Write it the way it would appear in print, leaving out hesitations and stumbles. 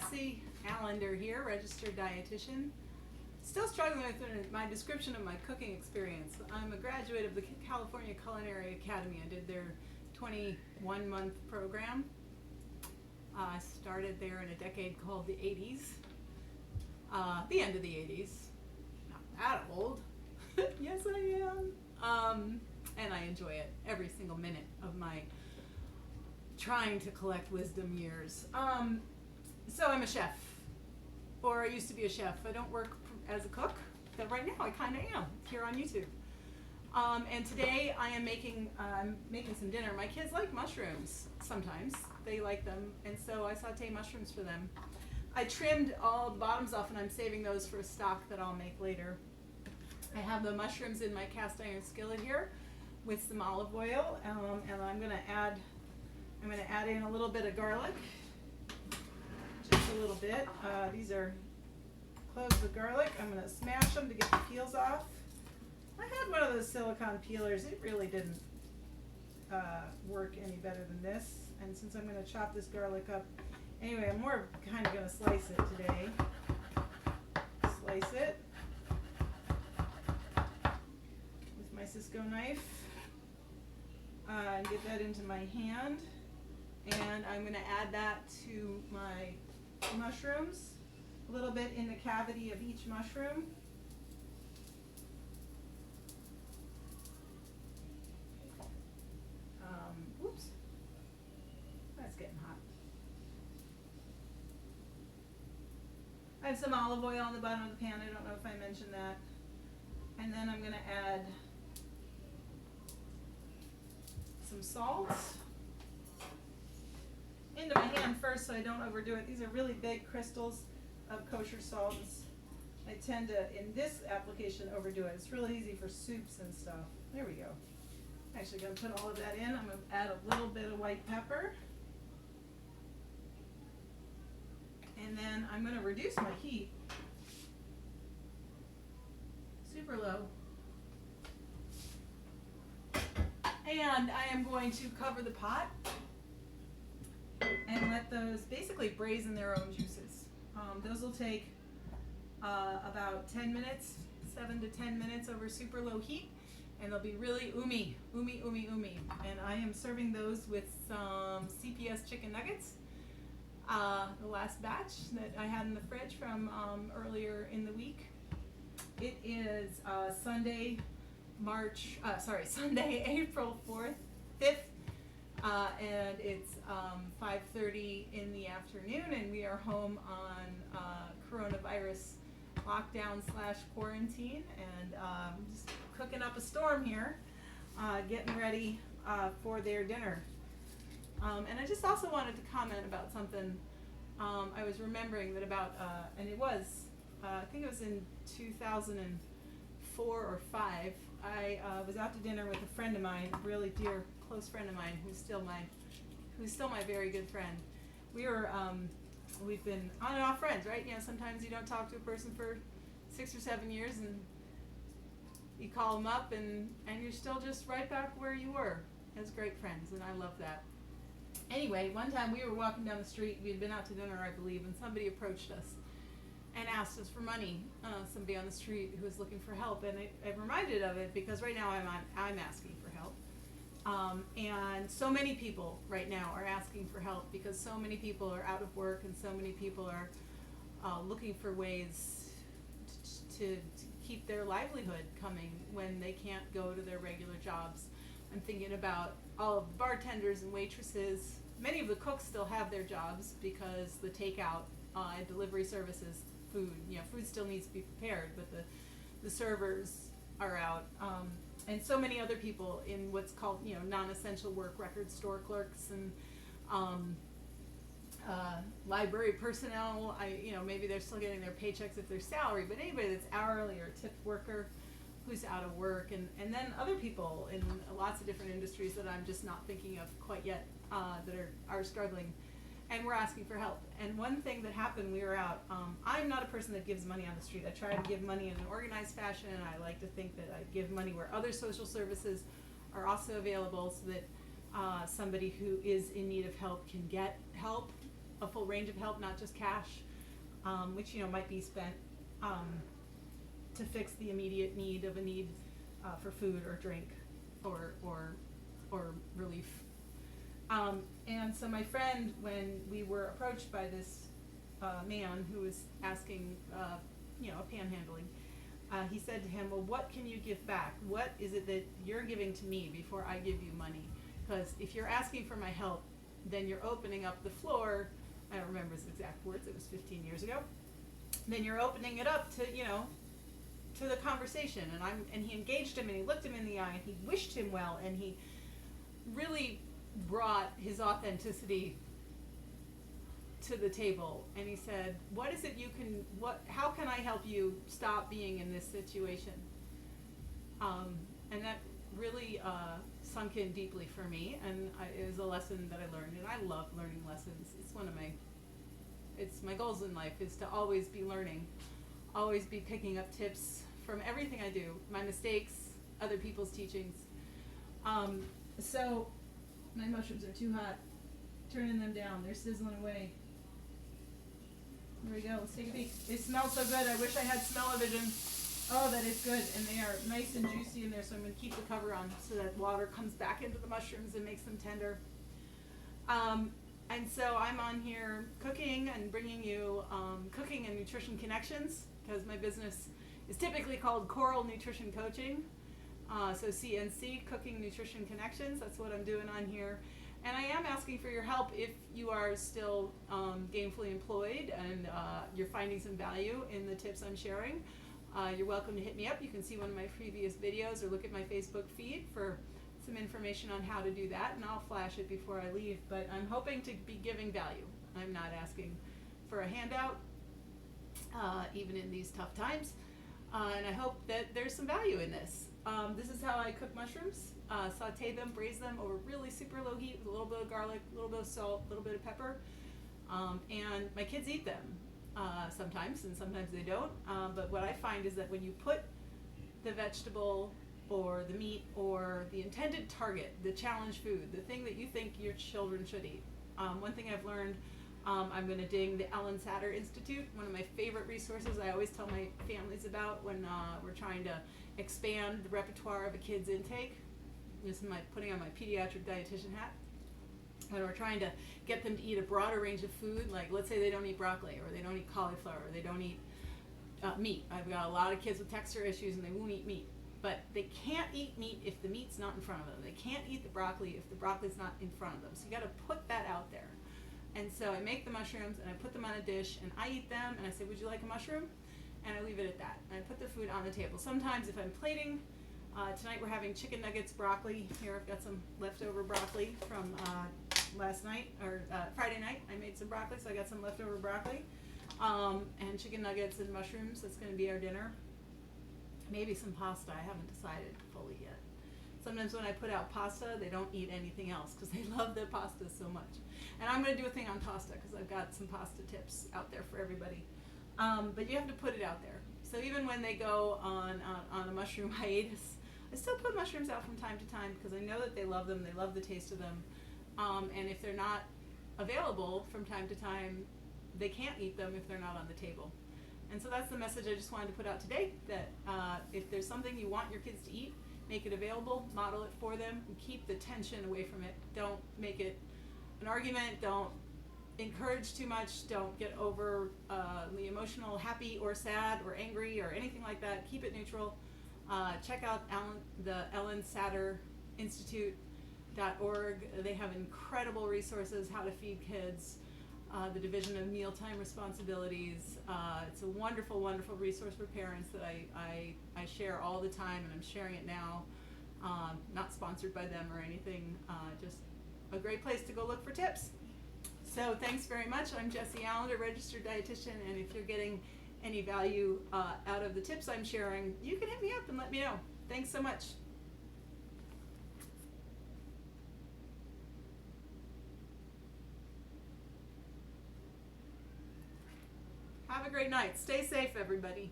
Jessi Allender here, registered dietitian. Still struggling with my description of my cooking experience. I'm a graduate of the California Culinary Academy. I did their 21-month program. I started there in a decade called the 80s, the end of the 80s. Not that old. Yes, I am. And I enjoy it every single minute of my trying to collect wisdom years. So I'm a chef, or I used to be a chef. I don't work as a cook, but right now I kind of am here on YouTube. And today I am making some dinner. My kids like mushrooms sometimes. They like them, and so I saute mushrooms for them. I trimmed all the bottoms off, and I'm saving those for a stock that I'll make later. I have the mushrooms in my cast iron skillet here with some olive oil, and I'm going to add in a little bit of garlic, just a little bit. These are cloves of garlic. I'm going to smash them to get the peels off. I had one of those silicone peelers. It really didn't work any better than this. And since I'm going to chop this garlic up, anyway, I'm more kind of going to slice it today. Slice it with my Cisco knife and get that into my hand. And I'm going to add that to my mushrooms, a little bit in the cavity of each mushroom. Oops, that's getting hot. I have some olive oil on the bottom of the pan. I don't know if I mentioned that. And then I'm going to add some salt into my hand first so I don't overdo it. These are really big crystals of kosher salts. I tend to, in this application, overdo it. It's really easy for soups and stuff. There we go. I'm actually going to put all of that in. I'm going to add a little bit of white pepper. And then I'm going to reduce my heat super low. And I am going to cover the pot and let those basically braise in their own juices. Those will take about 10 minutes, 7 to 10 minutes over super low heat, and they'll be really oomy. And I am serving those with some CPS chicken nuggets, the last batch that I had in the fridge from earlier in the week. It is Sunday, April 5th, and it's 5:30 in the afternoon, and we are home on coronavirus lockdown / quarantine, and just cooking up a storm here, getting ready for their dinner. And I just also wanted to comment about something. I was remembering that about, and it was, I think it was in 2004 or 5. I was out to dinner with a friend of mine, a really dear, close friend of mine, who's still my very good friend. We've been on and off friends, right? You know, sometimes you don't talk to a person for 6 or 7 years, and you call them up, and you're still just right back where you were as great friends, and I love that. Anyway, one time we were walking down the street. We had been out to dinner, I believe, and somebody approached us and asked us for money. Somebody on the street who was looking for help, and I'm reminded of it because right now I'm asking for help. And so many people right now are asking for help because so many people are out of work, and so many people are looking for ways to keep their livelihood coming when they can't go to their regular jobs. I'm thinking about all of the bartenders and waitresses. Many of the cooks still have their jobs because the takeout and delivery services, food still needs to be prepared, but the servers are out. And so many other people in what's called, non-essential work, record store clerks and library personnel. Maybe they're still getting their paychecks if they're salary, but anybody that's hourly or tipped worker who's out of work, and then other people in lots of different industries that I'm just not thinking of quite yet that are struggling, and we're asking for help. And one thing that happened, we were out, I'm not a person that gives money on the street. I try to give money in an organized fashion, and I like to think that I give money where other social services are also available so that somebody who is in need of help can get help a full range of help, not just cash, which, you know, might be spent to fix the immediate need of a need for food or drink or relief. And so my friend, when we were approached by this man who was asking, you know, panhandling, he said to him, well, what can you give back? What is it that you're giving to me before I give you money? Because if you're asking for my help, then you're opening up the floor. I don't remember his exact words, it was 15 years ago. Then you're opening it up to, you know, to the conversation. And he engaged him, and he looked him in the eye, and he wished him well, and he really brought his authenticity to the table. And he said, what is it how can I help you stop being in this situation? And that really sunk in deeply for me, and it was a lesson that I learned, and I love learning lessons. It's my goals in life is to always be learning, always be picking up tips from everything I do, my mistakes, other people's teachings. So my mushrooms are too hot. Turning them down, they're sizzling away. There we go, let's take a peek. They smell so good, I wish I had smell-o-vision. Oh, that is good, and they are nice and juicy in there, so I'm going to keep the cover on so that water comes back into the mushrooms and makes them tender. And so I'm on here cooking and bringing you cooking and nutrition connections, because my business is typically called Coral Nutrition Coaching. So CNC, Cooking Nutrition Connections, that's what I'm doing on here. And I am asking for your help if you are still gainfully employed and you're finding some value in the tips I'm sharing. You're welcome to hit me up. You can see one of my previous videos or look at my Facebook feed for some information on how to do that, and I'll flash it before I leave. But I'm hoping to be giving value. I'm not asking for a handout, even in these tough times. And I hope that there's some value in this. This is how I cook mushrooms. Saute them, braise them over really super low heat with a little bit of garlic, a little bit of salt, a little bit of pepper. And my kids eat them sometimes, and sometimes they don't. But what I find is that when you put the vegetable or the meat or the intended target, the challenge food, the thing that you think your children should eat. One thing I've learned, I'm going to ding the Ellen Satter Institute, one of my favorite resources I always tell my families about when we're trying to expand the repertoire of a kid's intake. This is putting on my pediatric dietitian hat. When we're trying to get them to eat a broader range of food, like let's say they don't eat broccoli, or they don't eat cauliflower, or they don't eat meat. I've got a lot of kids with texture issues and they won't eat meat. But they can't eat meat if the meat's not in front of them. They can't eat the broccoli if the broccoli's not in front of them. So you got to put that out there. And so I make the mushrooms and I put them on a dish and I eat them and I say, would you like a mushroom? And I leave it at that. And I put the food on the table. Sometimes if I'm plating, tonight we're having chicken nuggets, broccoli. Here I've got some leftover broccoli from last night, or Friday night. I made some broccoli, so I got some leftover broccoli. And chicken nuggets and mushrooms. That's going to be our dinner. Maybe some pasta. I haven't decided fully yet. Sometimes when I put out pasta, they don't eat anything else because they love their pasta so much. And I'm going to do a thing on pasta because I've got some pasta tips out there for everybody. But you have to put it out there. So even when they go on a mushroom hiatus, I still put mushrooms out from time to time because I know that they love them. They love the taste of them. And if they're not available from time to time, they can't eat them if they're not on the table. And so that's the message I just wanted to put out today, that if there's something you want your kids to eat, make it available, model it for them, and keep the tension away from it. Don't make it an argument, don't encourage too much, don't get overly emotional, happy or sad or angry or anything like that. Keep it neutral. Check out the Ellen Satter Institute.org. They have incredible resources, how to feed kids, the division of mealtime responsibilities. It's a wonderful, wonderful resource for parents that I share all the time, and I'm sharing it now. Not sponsored by them or anything, just a great place to go look for tips. So thanks very much. I'm Jessi Allender, registered dietitian, and if you're getting any value out of the tips I'm sharing, you can hit me up and let me know. Thanks so much. Have a great night. Stay safe, everybody.